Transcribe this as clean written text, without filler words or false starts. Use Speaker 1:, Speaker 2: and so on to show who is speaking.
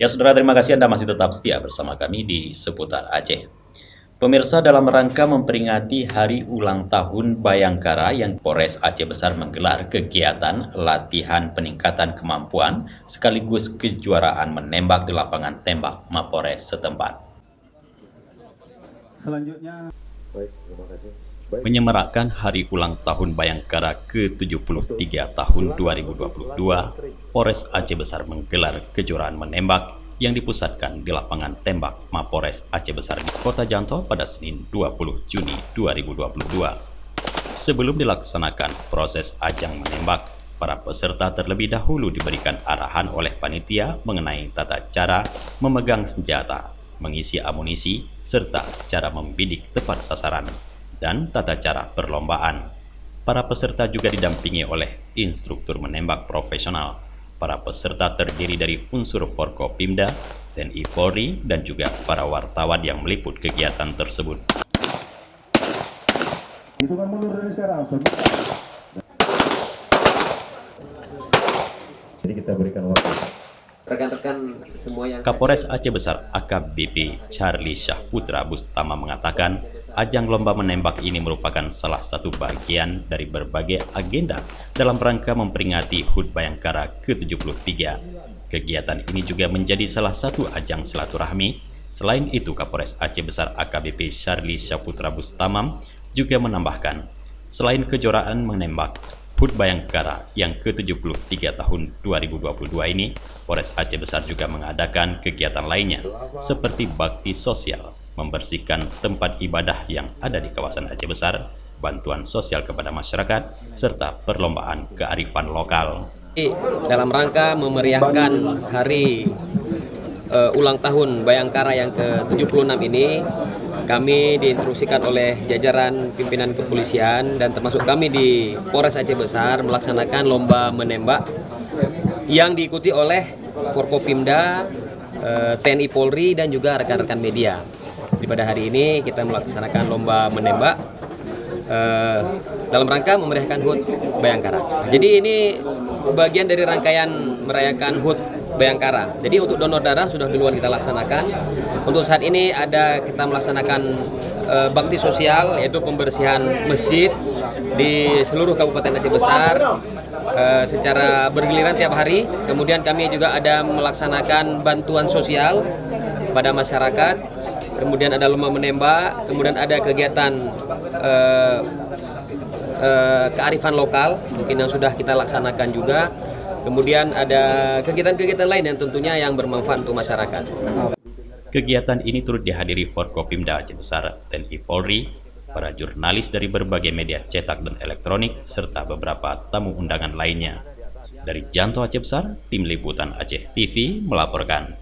Speaker 1: Ya saudara, terima kasih Anda masih tetap setia bersama kami di Seputar Aceh. Pemirsa, dalam rangka memperingati Hari Ulang Tahun Bayangkara yang Polres Aceh Besar menggelar kegiatan latihan peningkatan kemampuan sekaligus kejuaraan menembak di lapangan tembak Mapores setempat.
Speaker 2: Selanjutnya, baik, terima kasih.
Speaker 1: Menyemarakan Hari Ulang Tahun Bayangkara ke-73 tahun 2022, Polres Aceh Besar menggelar kejuaraan menembak yang dipusatkan di lapangan tembak Mapores Aceh Besar di Kota Janto pada Senin 20 Juni 2022. Sebelum dilaksanakan proses ajang menembak, para peserta terlebih dahulu diberikan arahan oleh panitia mengenai tata cara memegang senjata, mengisi amunisi, serta cara membidik tepat sasaran dan tata cara perlombaan. Para peserta juga didampingi oleh instruktur menembak profesional. Para peserta terdiri dari unsur Forkopimda, TNI Polri, dan juga para wartawan yang meliput kegiatan tersebut.
Speaker 2: Itu kan mundur dari sekarang. Jadi kita berikan waktu.
Speaker 3: Rekan-rekan semua yang
Speaker 1: Kapolres Aceh Besar AKBP Charlie Syahputra Bustama mengatakan ajang lomba menembak ini merupakan salah satu bagian dari berbagai agenda dalam rangka memperingati HUT Bayangkara ke-73. Kegiatan ini juga menjadi salah satu ajang silaturahmi. Selain itu, Kapolres Aceh Besar AKBP Charlie Syahputra Bustama juga menambahkan, selain kejuaraan menembak HUT Bayangkara yang ke-73 tahun 2022 ini, Polres Aceh Besar juga mengadakan kegiatan lainnya seperti bakti sosial, membersihkan tempat ibadah yang ada di kawasan Aceh Besar, bantuan sosial kepada masyarakat, serta perlombaan kearifan lokal.
Speaker 3: dalam rangka memeriahkan hari ulang tahun Bayangkara yang ke-76 ini, kami diinstruksikan oleh jajaran pimpinan kepolisian dan termasuk kami di Polres Aceh Besar melaksanakan lomba menembak yang diikuti oleh Forkopimda, TNI Polri, dan juga rekan-rekan media. Jadi pada hari ini kita melaksanakan lomba menembak dalam rangka memeriahkan HUT Bayangkara. Jadi ini bagian dari rangkaian merayakan HUT Bayangkara. Jadi untuk donor darah sudah duluan kita laksanakan. Untuk saat ini kita melaksanakan bakti sosial, yaitu pembersihan masjid di seluruh Kabupaten Aceh Besar secara bergiliran tiap hari. Kemudian kami juga ada melaksanakan bantuan sosial pada masyarakat. Kemudian ada lomba menembak. Kemudian ada kegiatan kearifan lokal mungkin yang sudah kita laksanakan juga. Kemudian ada kegiatan-kegiatan lain yang tentunya yang bermanfaat untuk masyarakat.
Speaker 1: Kegiatan ini turut dihadiri Forkopimda Aceh Besar, TNI Polri, para jurnalis dari berbagai media cetak dan elektronik, serta beberapa tamu undangan lainnya. Dari Janto Aceh Besar, Tim Liputan Aceh TV melaporkan.